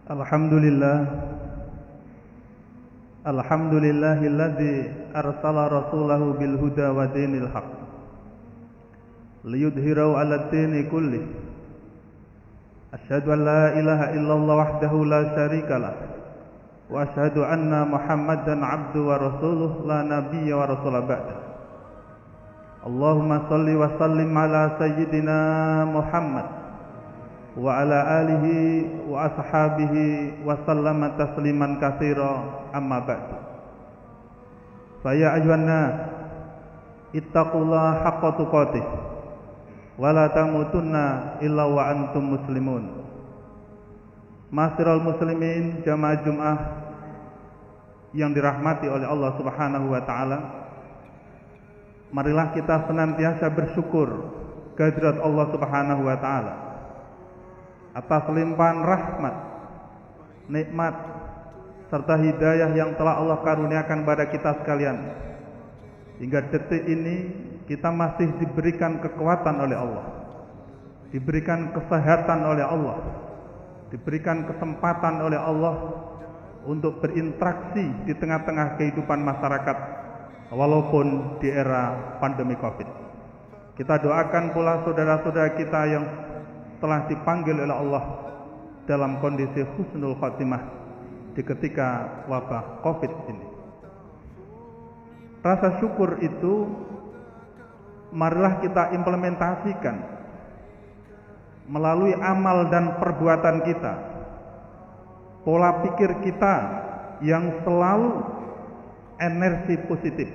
Alhamdulillah. Alhamdulillahilladzi arsala rasulahu bil huda wa dinil haq liyudhhirahu 'alad dini kullih. Asyhadu an la ilaha illallah wahdahu la syarikalah wa asyhadu anna Muhammadan 'abduhu wa rasuluh la nabiyya wa rasula ba'da. Allahumma shalli wa sallim ala sayyidina Muhammad wa ala alihi wa ashabihi wa sallama tasliman katsira, amma ba'du. Fa ya ayyuhan nas ittaqullaha haqqa tuqatih wa la tamutunna illa wa antum muslimun. Ma'asyiral muslimin, jamaah Jumat yang dirahmati oleh Allah Subhanahu wa taala, marilah kita senantiasa bersyukur kehadirat Allah Subhanahu wa taala atas limpahan rahmat, nikmat, serta hidayah yang telah Allah karuniakan pada kita sekalian. Hingga detik ini kita masih diberikan kekuatan oleh Allah, diberikan kesehatan oleh Allah, diberikan kesempatan oleh Allah untuk berinteraksi di tengah-tengah kehidupan masyarakat walaupun di era pandemi Covid. Kita doakan pula saudara-saudara kita yang telah dipanggil oleh Allah dalam kondisi husnul khatimah di ketika wabah Covid ini. Rasa syukur itu marilah kita implementasikan melalui amal dan perbuatan kita, pola pikir kita yang selalu energi positif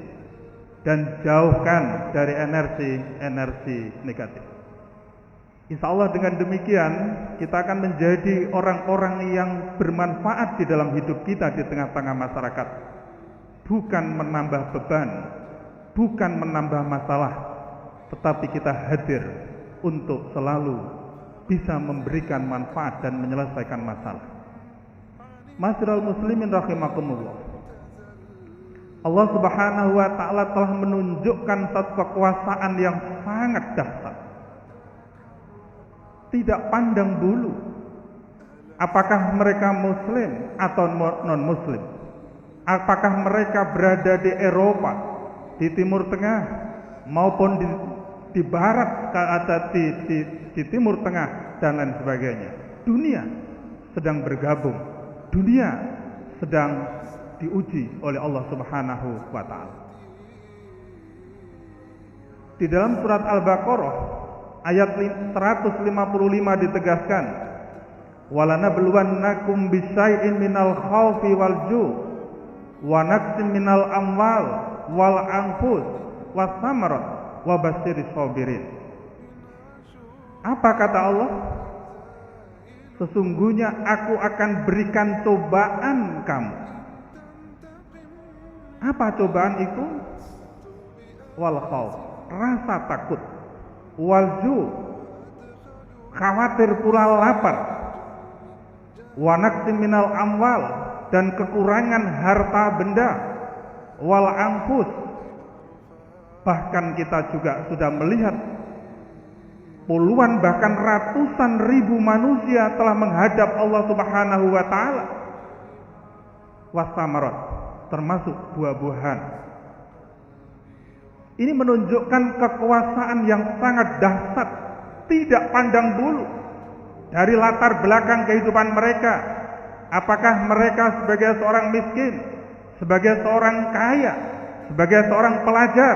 dan jauhkan dari energi negatif. Insya Allah dengan demikian kita akan menjadi orang-orang yang bermanfaat di dalam hidup kita di tengah-tengah masyarakat. Bukan menambah beban, bukan menambah masalah, tetapi kita hadir untuk selalu bisa memberikan manfaat dan menyelesaikan masalah. Ma'asyiral muslimin rahimakumullah. Allah Subhanahu wa taala telah menunjukkan satu kekuasaan yang sangat dahsyat. Tidak pandang bulu apakah mereka muslim atau non-muslim, apakah mereka berada di Eropa, di Timur Tengah maupun di barat, atau di Timur Tengah dan lain sebagainya. Dunia sedang bergabung, dunia sedang diuji oleh Allah Subhanahu wa taala. Di dalam surat Al-Baqarah ayat 155 ditegaskan, walanabluwannakum bisyai'in minal khaufi wal ju' wa naqsin minal amwal wal anfus was samarat wa basyiris sabirin. Apa kata Allah? Sesungguhnya aku akan berikan cobaan kamu. Apa cobaan itu? Wal khauf, rasa takut. Walju, khawatir pula lapar. Wa naqsin minal amwal, dan kekurangan harta benda. Wal anfus, bahkan kita juga sudah melihat puluhan bahkan ratusan ribu manusia telah menghadap Allah Subhanahu wa taala. Wasamarat, termasuk buah-buahan. Ini menunjukkan kekuasaan yang sangat dahsyat, tidak pandang bulu dari latar belakang kehidupan mereka. Apakah mereka sebagai seorang miskin, sebagai seorang kaya, sebagai seorang pelajar,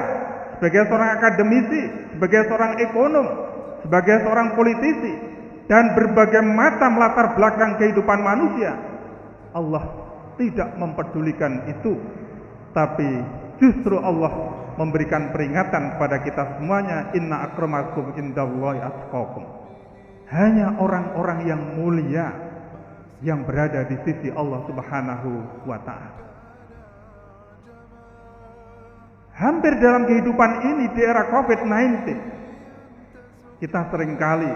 sebagai seorang akademisi, sebagai seorang ekonom, sebagai seorang politisi, dan berbagai macam latar belakang kehidupan manusia. Allah tidak mempedulikan itu, tapi justru Allah memberikan peringatan pada kita semuanya, inna akramakum indallahi atqakum. Hanya orang-orang yang mulia yang berada di sisi Allah Subhanahu wa taala. Hampir dalam kehidupan ini di era Covid-19, kita seringkali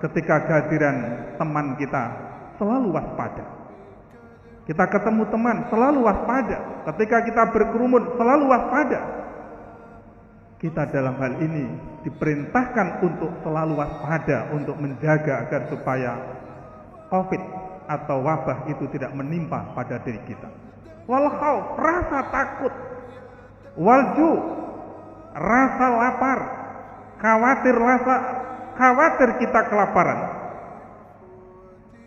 ketika kehadiran teman kita selalu waspada. Kita ketemu teman selalu waspada. Ketika kita berkerumun selalu waspada. Kita dalam hal ini diperintahkan untuk selalu waspada, untuk menjaga agar supaya Covid atau wabah itu tidak menimpa pada diri kita. Wal khauf, rasa takut. Wal ju, rasa lapar. Khawatir kita kelaparan.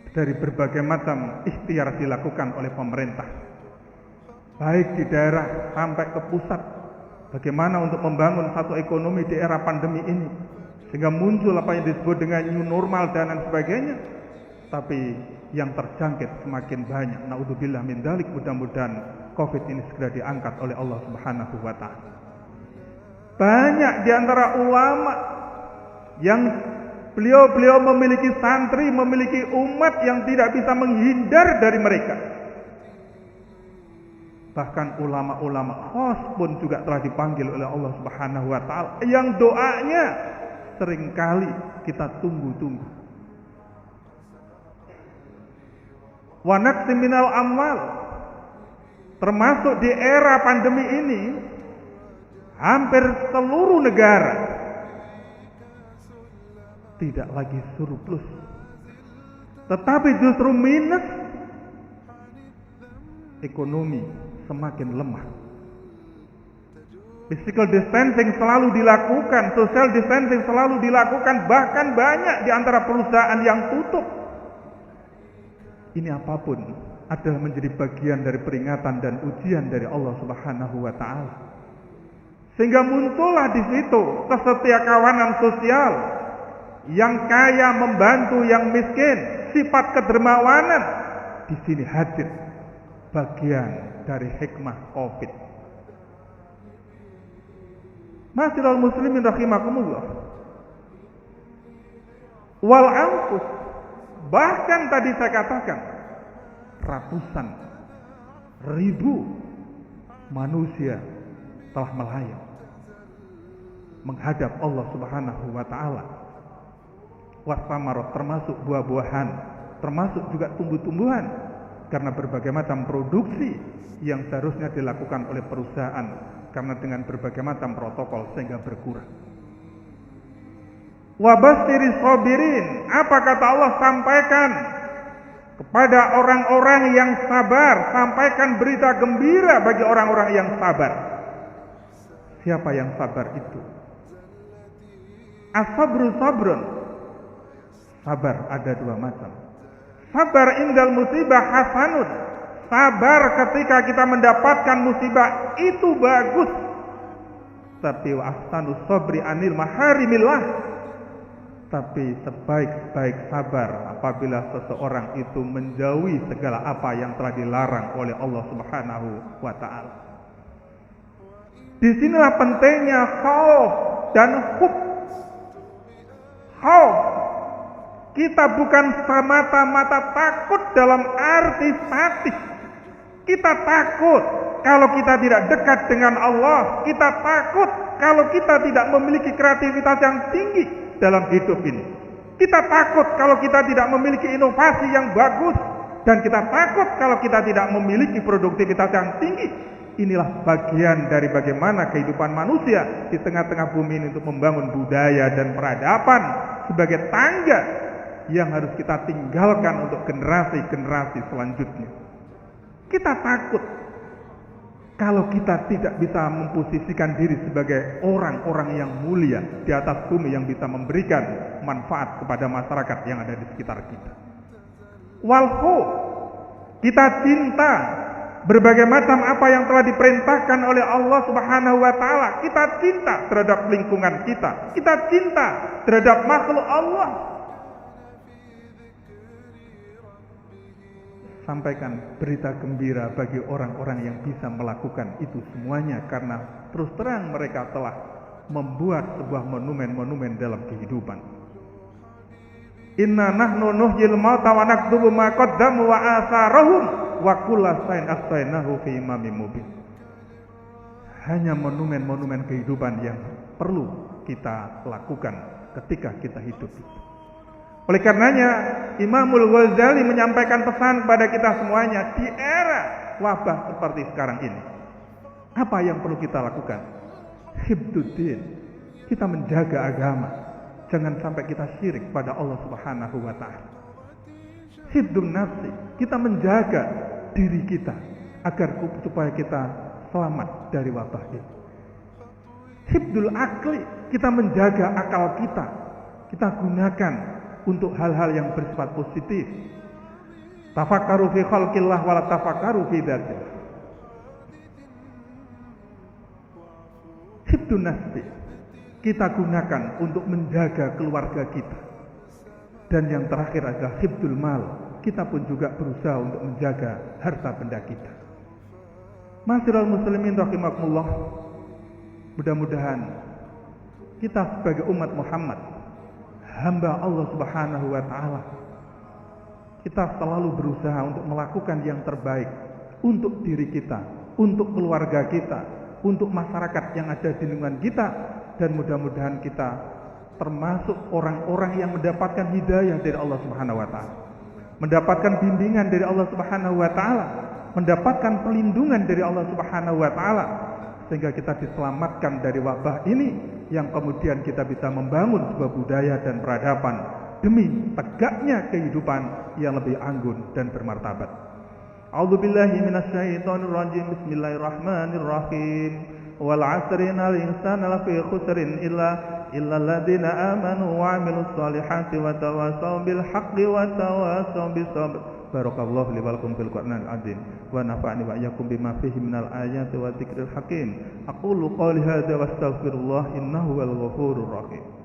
Dari berbagai macam ikhtiar dilakukan oleh pemerintah, baik di daerah sampai ke pusat. Bagaimana untuk membangun satu ekonomi di era pandemi ini, sehingga muncul apa yang disebut dengan new normal dan lain sebagainya. Tapi yang terjangkit semakin banyak. Naudzubillah min dzalik. Mudah-mudahan Covid ini segera diangkat oleh Allah Subhanahu wa taala. Banyak di antara ulama yang beliau memiliki santri, memiliki umat yang tidak bisa menghindar dari mereka. Bahkan ulama-ulama khos pun juga telah dipanggil oleh Allah Subhanahu wa taala, yang doanya seringkali kita tunggu-tunggu. Wa naqsi minal amwal, termasuk di era pandemi ini, hampir seluruh negara tidak lagi surplus, tetapi justru minus. Ekonomi semakin lemah. Physical distancing selalu dilakukan, social distancing selalu dilakukan, bahkan banyak di antara perusahaan yang tutup. Ini apapun adalah menjadi bagian dari peringatan dan ujian dari Allah Subhanahu wa taala. Sehingga muncullah di situ kesetiakawanan sosial, yang kaya membantu yang miskin, sifat kedermawanan. Di sini hadir bagian dari hikmah Covid. Ma'asyiral muslimin rahimakumullah. Wal anfus, bahkan tadi saya katakan ratusan ribu manusia telah melayang menghadap Allah Subhanahu wa taala. Wasamarot, termasuk buah-buahan, termasuk juga tumbuh-tumbuhan, karena berbagai macam produksi yang seharusnya dilakukan oleh perusahaan, karena dengan berbagai macam protokol sehingga berkurang. Wabashiris sabirin, apa kata Allah? Sampaikan kepada orang-orang yang sabar, sampaikan berita gembira bagi orang-orang yang sabar. Siapa yang sabar itu? As-sabru sabrun. Sabar ada dua macam. Sabar indal musibah hasanun. Sabar ketika kita mendapatkan musibah itu bagus. Tapi wa ahsanu sabri anil maharimillah. Tapi sebaik-baik sabar apabila seseorang itu menjauhi segala apa yang telah dilarang oleh Allah Subhanahu wa taala. Disinilah pentingnya khauf dan hub. Khauf, kita bukan semata-mata takut dalam arti statis. Kita takut kalau kita tidak dekat dengan Allah. Kita takut kalau kita tidak memiliki kreativitas yang tinggi dalam hidup ini. Kita takut kalau kita tidak memiliki inovasi yang bagus. Dan kita takut kalau kita tidak memiliki produktivitas yang tinggi. Inilah bagian dari bagaimana kehidupan manusia di tengah-tengah bumi ini untuk membangun budaya dan peradaban sebagai tangga yang harus kita tinggalkan untuk generasi-generasi selanjutnya. Kita takut kalau kita tidak bisa memposisikan diri sebagai orang-orang yang mulia di atas bumi yang bisa memberikan manfaat kepada masyarakat yang ada di sekitar kita. Walhu, kita cinta berbagai macam apa yang telah diperintahkan oleh Allah Subhanahu wa taala. Kita cinta terhadap lingkungan kita. Kita cinta terhadap makhluk Allah. Sampaikan berita gembira bagi orang-orang yang bisa melakukan itu semuanya, karena terus terang mereka telah membuat sebuah monumen-monumen dalam kehidupan. Inna nahnu nuhyil mauta wa naktubu ma qaddamu wa atharahum wa kullu shay'in ahsaynahu fi imamin mubin. Hanya monumen-monumen kehidupan yang perlu kita lakukan ketika kita hidup. Oleh karenanya Imamul Ghazali menyampaikan pesan kepada kita semuanya di era wabah seperti sekarang ini. Apa yang perlu kita lakukan? Hibduddin, kita menjaga agama. Jangan sampai kita syirik pada Allah Subhanahu wa taala. Hibdun nafsi, kita menjaga diri kita agar supaya kita selamat dari wabah ini. Hibdul akli, kita menjaga akal kita gunakan untuk hal-hal yang bersifat positif. Tafakkaru fi khalqillah wala tafakkaru fi dzatillah. Hibdun nafsi, kita gunakan untuk menjaga keluarga kita. Dan yang terakhir adalah hibdul mal, kita pun juga berusaha untuk menjaga harta benda kita. Ma'asyiral muslimin rahimakumullah, mudah-mudahan kita sebagai umat Muhammad, hamba Allah Subhanahu wa taala, kita selalu berusaha untuk melakukan yang terbaik untuk diri kita, untuk keluarga kita, untuk masyarakat yang ada di lingkungan kita, dan mudah-mudahan kita termasuk orang-orang yang mendapatkan hidayah dari Allah Subhanahu wa taala, mendapatkan bimbingan dari Allah Subhanahu wa taala, mendapatkan perlindungan dari Allah Subhanahu wa taala, sehingga kita diselamatkan dari wabah ini, yang kemudian kita bisa membangun sebuah budaya dan peradaban demi tegaknya kehidupan yang lebih anggun dan bermartabat. A'udzubillahi minasyaitonirrajim. Bismillahirrahmanirrahim. Wal 'asri innal insana lafi khusrin illa alladziina aamanu wa 'amilus shalihati wa tawassaw bil haqqi wa tawassaw bis sabr. Barakallahu li wa lakum fil Qur'anil 'azim wa nafa'ani wa iyyakum bima fihi minal ayati wa dzikril hakim. Aqulu qouli hadza wa astaghfirullah innahu wal ghafurur rahim.